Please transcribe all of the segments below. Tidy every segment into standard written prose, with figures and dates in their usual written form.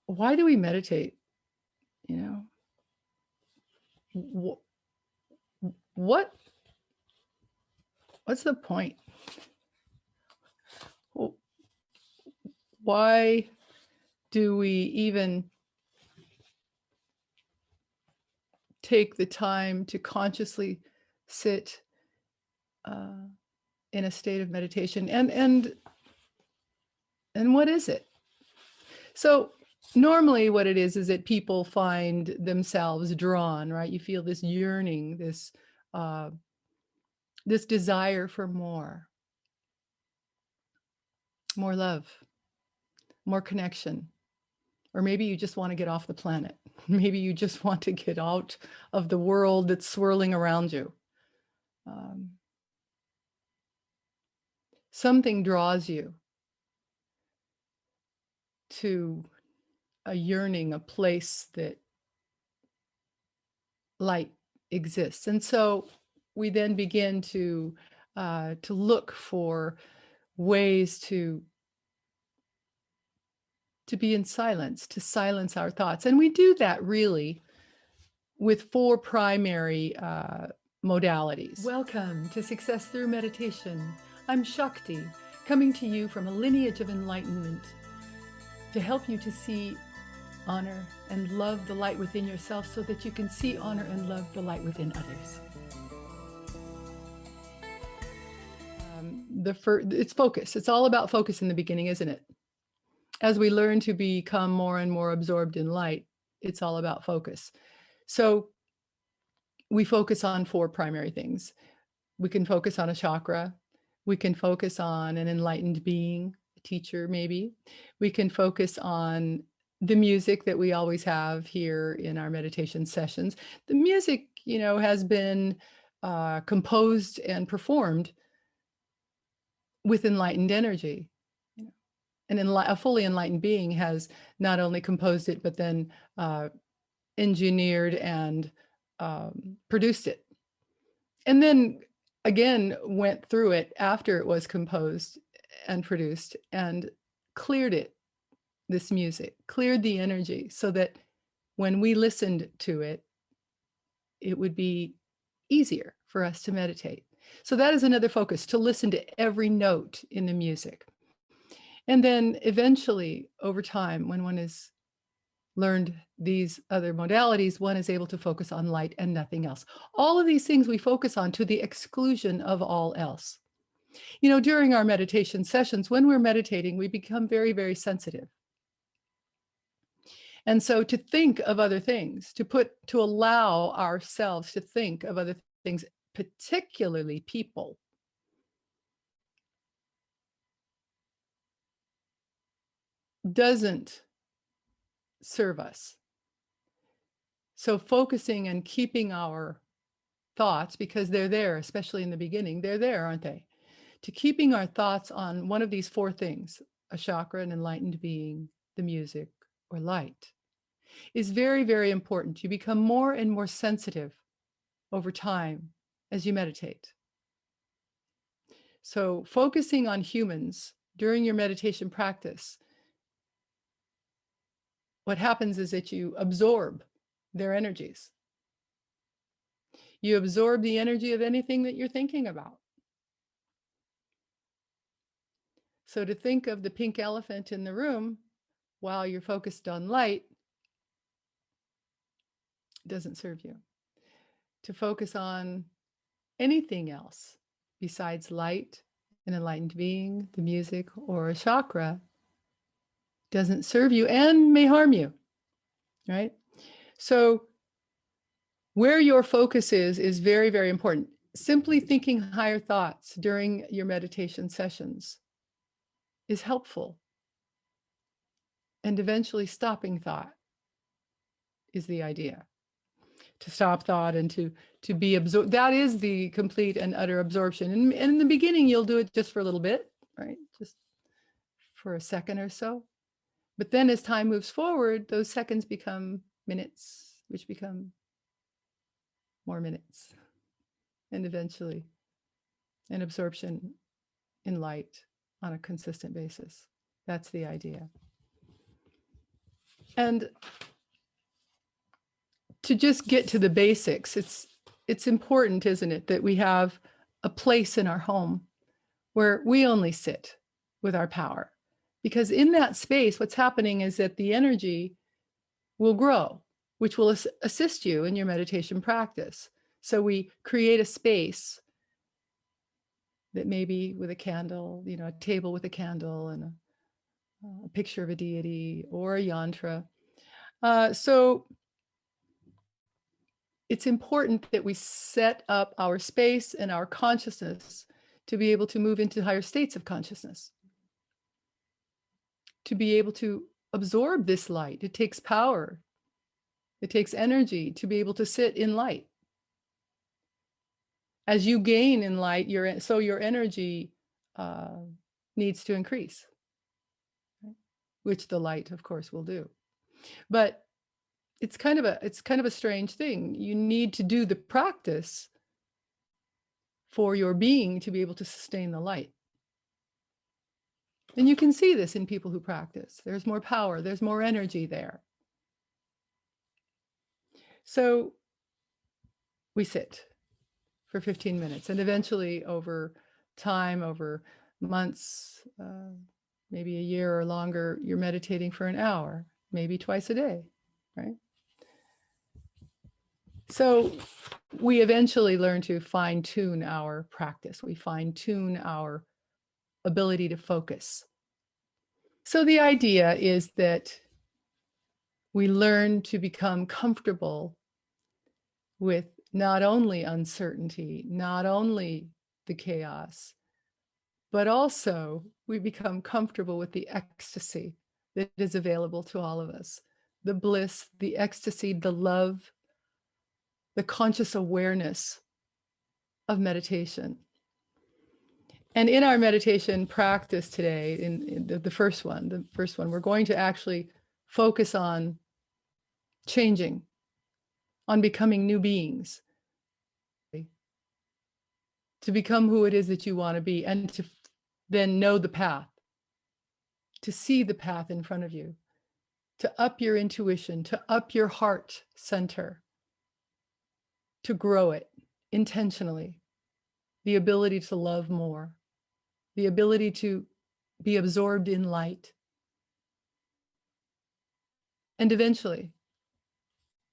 why do we meditate? You know, what's the point? Why do we even take the time to consciously sit in a state of meditation? And what is it? So normally what it is that people find themselves drawn, right? You feel this yearning, this desire for more love, more connection. Or maybe you just want to get off the planet. Maybe you just want to get out of the world that's swirling around you. Something draws you to a yearning, a place that light exists. And so we then begin to look for ways to be in silence, to silence our thoughts. And we do that really with 4 primary modalities. Welcome to Success Through Meditation. I'm Shakti, coming to you from a lineage of enlightenment to help you to see, honor, and love the light within yourself so that you can see, honor, and love the light within others. It's focus. It's all about focus in the beginning, isn't it? As we learn to become more and more absorbed in light, it's all about focus. So we focus on 4 primary things. We can focus on a chakra. We can focus on an enlightened being, a teacher maybe. We can focus on the music that we always have here in our meditation sessions. The music, you know, has been composed and performed with enlightened energy. And a fully enlightened being has not only composed it, but then engineered and produced it. And then again, went through it after it was composed and produced and cleared it, this music, cleared the energy so that when we listened to it, it would be easier for us to meditate. So that is another focus, to listen to every note in the music. And then eventually, over time, when one has learned these other modalities, one is able to focus on light and nothing else. All of these things we focus on to the exclusion of all else. You know, during our meditation sessions, when we're meditating, we become very, very sensitive. And so to think of other things, to allow ourselves to think of other things, particularly people, doesn't serve us. So focusing and keeping our thoughts, because they're there, especially in the beginning, they're there, aren't they? To keeping our thoughts on one of these 4 things, a chakra, an enlightened being, the music, or light, is very, very important. You become more and more sensitive over time as you meditate. So focusing on humans during your meditation practice, what happens is that you absorb their energies. You absorb the energy of anything that you're thinking about. So to think of the pink elephant in the room while you're focused on light doesn't serve you. To focus on anything else besides light, an enlightened being, the music, or a chakra doesn't serve you and may harm you, right? So where your focus is very, very important. Simply thinking higher thoughts during your meditation sessions is helpful. And eventually stopping thought is the idea. To stop thought and to be absorbed. That is the complete and utter absorption. And in the beginning, you'll do it just for a little bit, right? Just for a second or so. But then as time moves forward, those seconds become minutes, which become more minutes. And eventually an absorption in light on a consistent basis. That's the idea. And to just get to the basics, it's important, isn't it, that we have a place in our home where we only sit with our power. Because in that space, what's happening is that the energy will grow, which will assist you in your meditation practice. So we create a space that maybe with a candle, a table with a candle and a picture of a deity or a yantra. So it's important that we set up our space and our consciousness to be able to move into higher states of consciousness, to be able to absorb this light. It takes power. It takes energy to be able to sit in light. As you gain in light, your energy needs to increase, which the light, of course, will do. But it's kind of a strange thing. You need to do the practice for your being to be able to sustain the light. And you can see this in people who practice. There's more power, there's more energy there. So we sit for 15 minutes, and eventually over time, over months, maybe a year or longer, you're meditating for an hour, maybe twice a day, right? So we eventually learn to fine-tune our practice. We fine-tune our ability to focus. So the idea is that we learn to become comfortable with not only uncertainty, not only the chaos, but also we become comfortable with the ecstasy that is available to all of us. The bliss, the ecstasy, the love, the conscious awareness of meditation. And in our meditation practice today, in the first one, we're going to actually focus on changing, on becoming new beings, to become who it is that you want to be, and to then know the path, to see the path in front of you, to up your intuition, to up your heart center, to grow it intentionally, the ability to love more, the ability to be absorbed in light, and eventually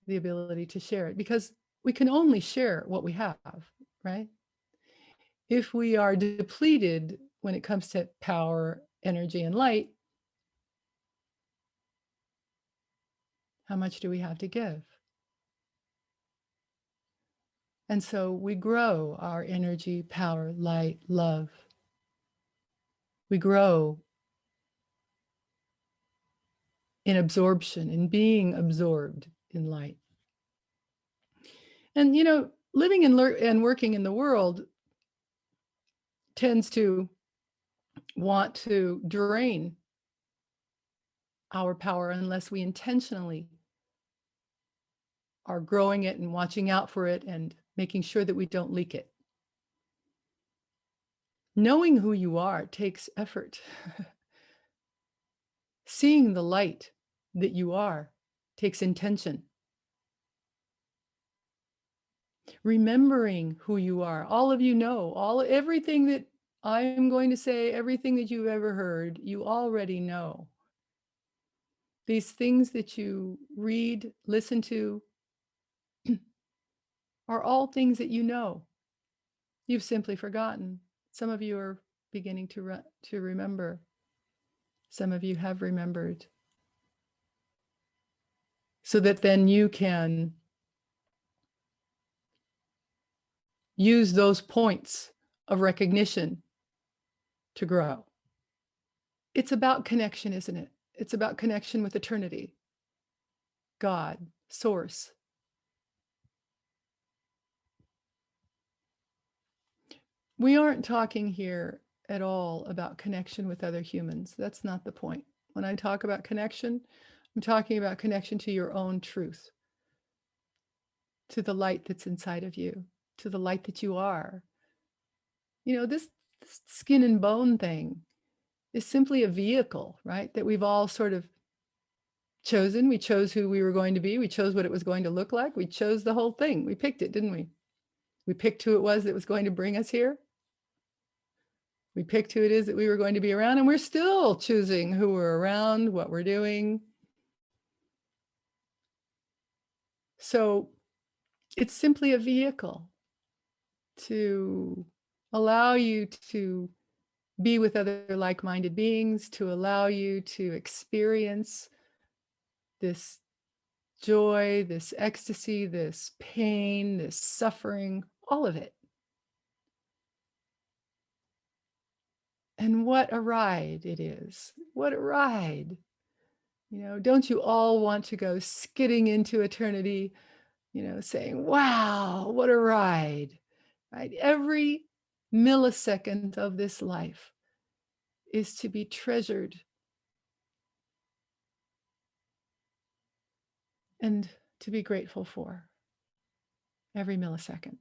the ability to share it, because we can only share what we have, right? If we are depleted when it comes to power, energy, and light, how much do we have to give? And so we grow our energy, power, light, love. We grow in absorption, in being absorbed in light. And, living and working in the world tends to want to drain our power unless we intentionally are growing it and watching out for it and making sure that we don't leak it. Knowing who you are takes effort. Seeing the light that you are takes intention. Remembering who you are. All of you know, everything that I'm going to say, everything that you've ever heard, you already know. These things that you read, listen to, are all things that you know. You've simply forgotten. Some of you are beginning to remember. Some of you have remembered. So that then you can use those points of recognition to grow. It's about connection, isn't it? It's about connection with eternity, God, source. We aren't talking here at all about connection with other humans. That's not the point. When I talk about connection, I'm talking about connection to your own truth, to the light that's inside of you, to the light that you are. This skin and bone thing is simply a vehicle, right? That we've all sort of chosen. We chose who we were going to be. We chose what it was going to look like. We chose the whole thing. We picked it, didn't we? We picked who it was that was going to bring us here. We picked who it is that we were going to be around, and we're still choosing who we're around, what we're doing. So it's simply a vehicle to allow you to be with other like-minded beings, to allow you to experience this joy, this ecstasy, this pain, this suffering, all of it. And what a ride it is. What a ride. Don't you all want to go skidding into eternity, saying, wow, what a ride, right? Every millisecond of this life is to be treasured and to be grateful for, every millisecond.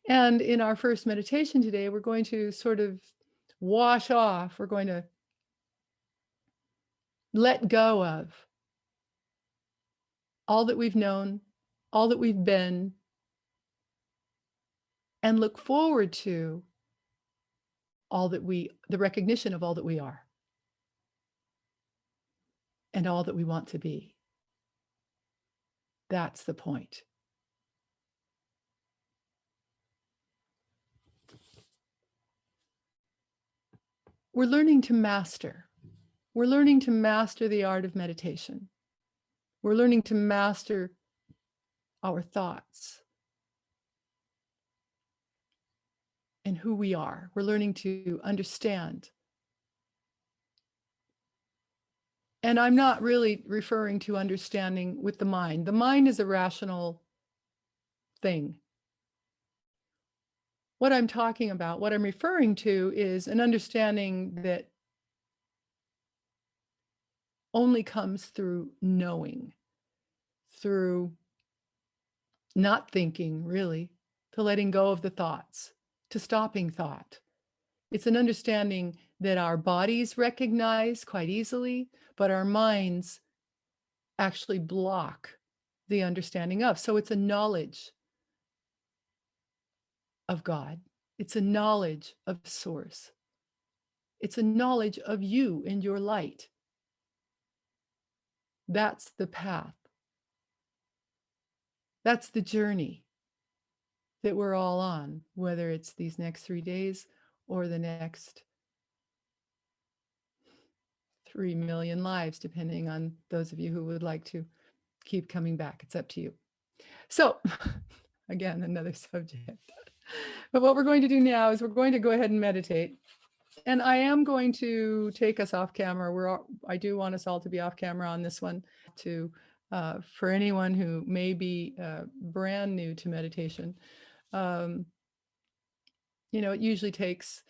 And in our first meditation today, we're going to sort of wash off, we're going to let go of all that we've known, all that we've been, and look forward to the recognition of all that we are and all that we want to be. That's the point. We're learning to master. We're learning to master the art of meditation. We're learning to master our thoughts and who we are. We're learning to understand. And I'm not really referring to understanding with the mind. The mind is a rational thing. What I'm talking about, what I'm referring to, is an understanding that only comes through knowing, through not thinking, really, to letting go of the thoughts, to stopping thought. It's an understanding that our bodies recognize quite easily, but our minds actually block the understanding of. So it's a knowledge of God. It's a knowledge of Source. It's a knowledge of you and your light. That's the path. That's the journey that we're all on, whether it's these next 3 days or the next 3 million lives, depending on those of you who would like to keep coming back. It's up to you. So again, another subject. But what we're going to do now is we're going to go ahead and meditate. And I am going to take us off camera. I do want us all to be off camera on this one, for anyone who may be brand new to meditation. It usually takes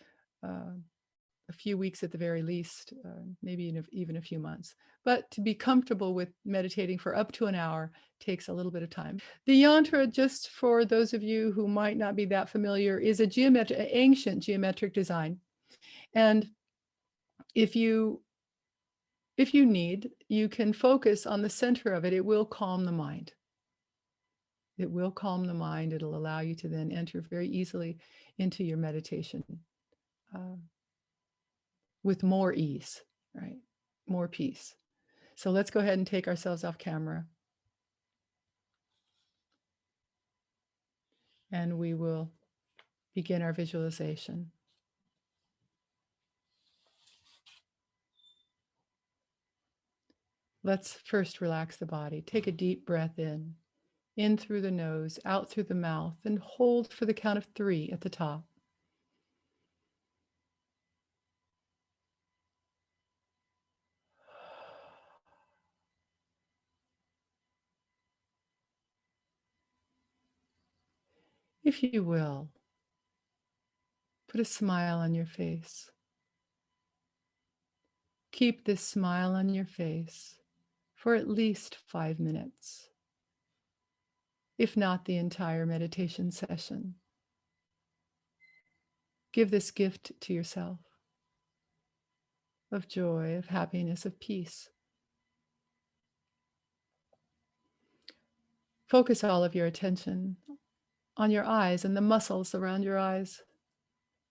a few weeks at the very least, maybe even a few months. But to be comfortable with meditating for up to an hour takes a little bit of time. The yantra, just for those of you who might not be that familiar, is ancient geometric design. And if you need, you can focus on the center of it. It will calm the mind. It will calm the mind. It'll allow you to then enter very easily into your meditation with more ease, right? More peace. So let's go ahead and take ourselves off camera. And we will begin our visualization. Let's first relax the body. Take a deep breath in through the nose, out through the mouth, and hold for the count of 3 at the top. If you will, put a smile on your face. Keep this smile on your face for at least 5 minutes, if not the entire meditation session. Give this gift to yourself of joy, of happiness, of peace. Focus all of your attention on your eyes and the muscles around your eyes.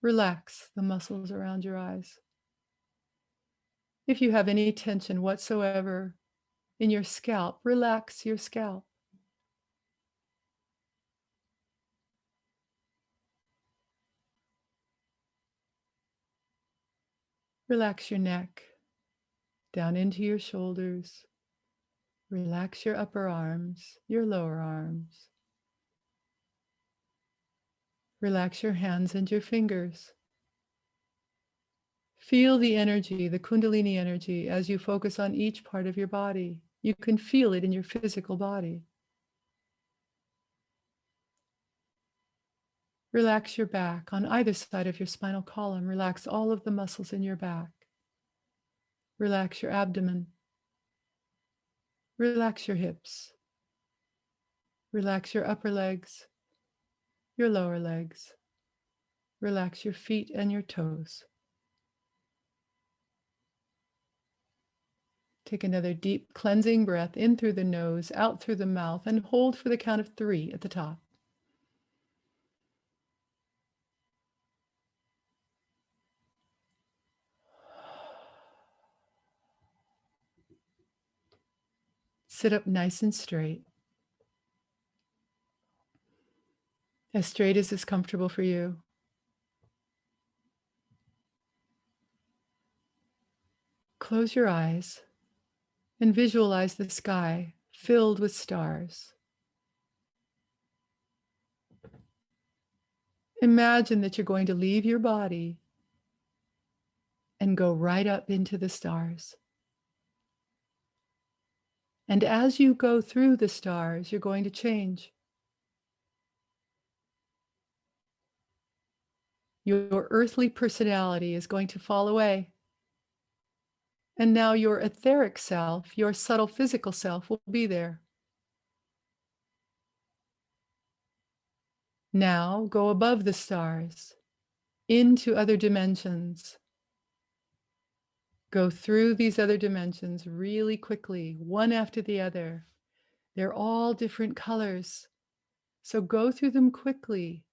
Relax the muscles around your eyes. If you have any tension whatsoever in your scalp, relax your scalp. Relax your neck down into your shoulders. Relax your upper arms, your lower arms. Relax your hands and your fingers. Feel the energy, the Kundalini energy, as you focus on each part of your body. You can feel it in your physical body. Relax your back on either side of your spinal column. Relax all of the muscles in your back. Relax your abdomen. Relax your hips. Relax your upper legs, your lower legs. Relax your feet and your toes. Take another deep cleansing breath in through the nose, out through the mouth, and hold for the count of 3 at the top. Sit up nice and straight. As straight as is comfortable for you. Close your eyes and visualize the sky filled with stars. Imagine that you're going to leave your body and go right up into the stars. And as you go through the stars, you're going to change. Your earthly personality is going to fall away. And now your etheric self, your subtle physical self, will be there. Now go above the stars, into other dimensions. Go through these other dimensions really quickly, one after the other. They're all different colors. So go through them quickly.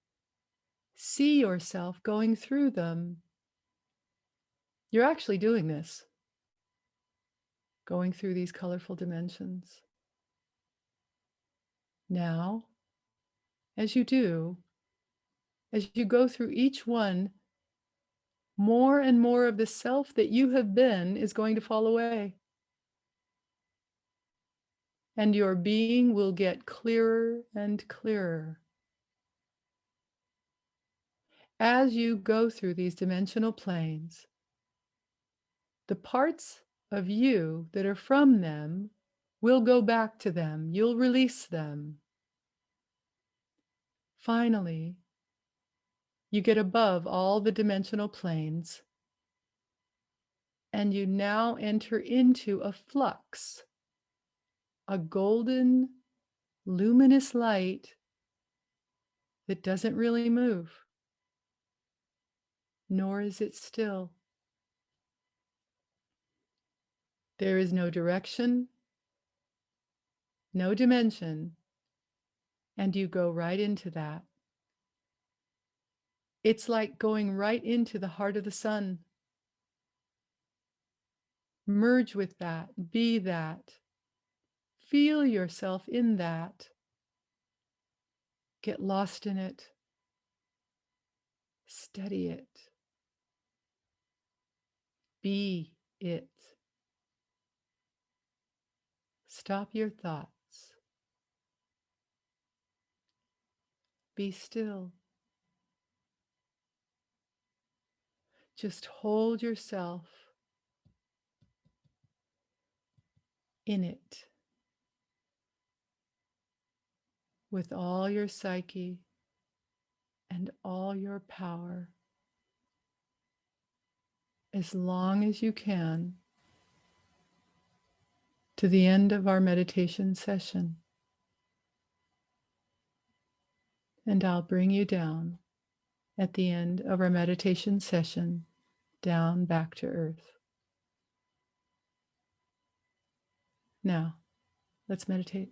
See yourself going through them. You're actually doing this, going through these colorful dimensions. Now, as you do, as you go through each one, more and more of the self that you have been is going to fall away. And your being will get clearer and clearer. As you go through these dimensional planes, the parts of you that are from them will go back to them. You'll release them. Finally, you get above all the dimensional planes, and you now enter into a flux, a golden, luminous light that doesn't really move, nor is it still. There is no direction, no dimension, and you go right into that. It's like going right into the heart of the sun. Merge with that, be that. Feel yourself in that. Get lost in it. Study it. Be it. Stop your thoughts. Be still. Just hold yourself in it with all your psyche and all your power as long as you can to the end of our meditation session. And I'll bring you down at the end of our meditation session, down back to earth. Now, let's meditate.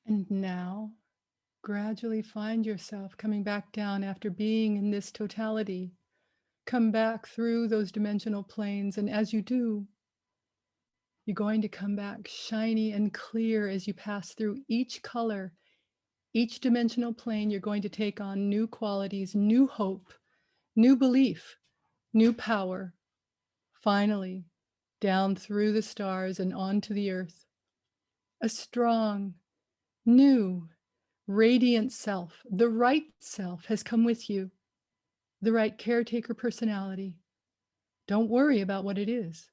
And now, gradually find yourself coming back down after being in this totality. Come back through those dimensional planes. And as you do, you're going to come back shiny and clear as you pass through each color, each dimensional plane. You're going to take on new qualities, new hope, new belief, new power. Finally, down through the stars and onto the earth, a strong, new, radiant self, the right self has come with you, the right caretaker personality. Don't worry about what it is.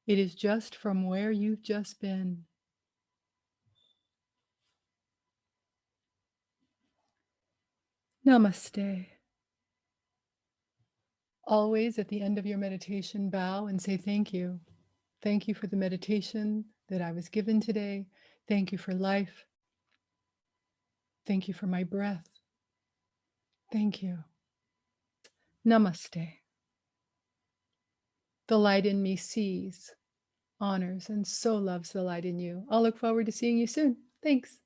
It is just from where you've just been. Namaste. Always at the end of your meditation, bow and say thank you. Thank you for the meditation that I was given today. Thank you for life. Thank you for my breath. Thank you. Namaste. The light in me sees, honors, and so loves the light in you. I'll look forward to seeing you soon. Thanks.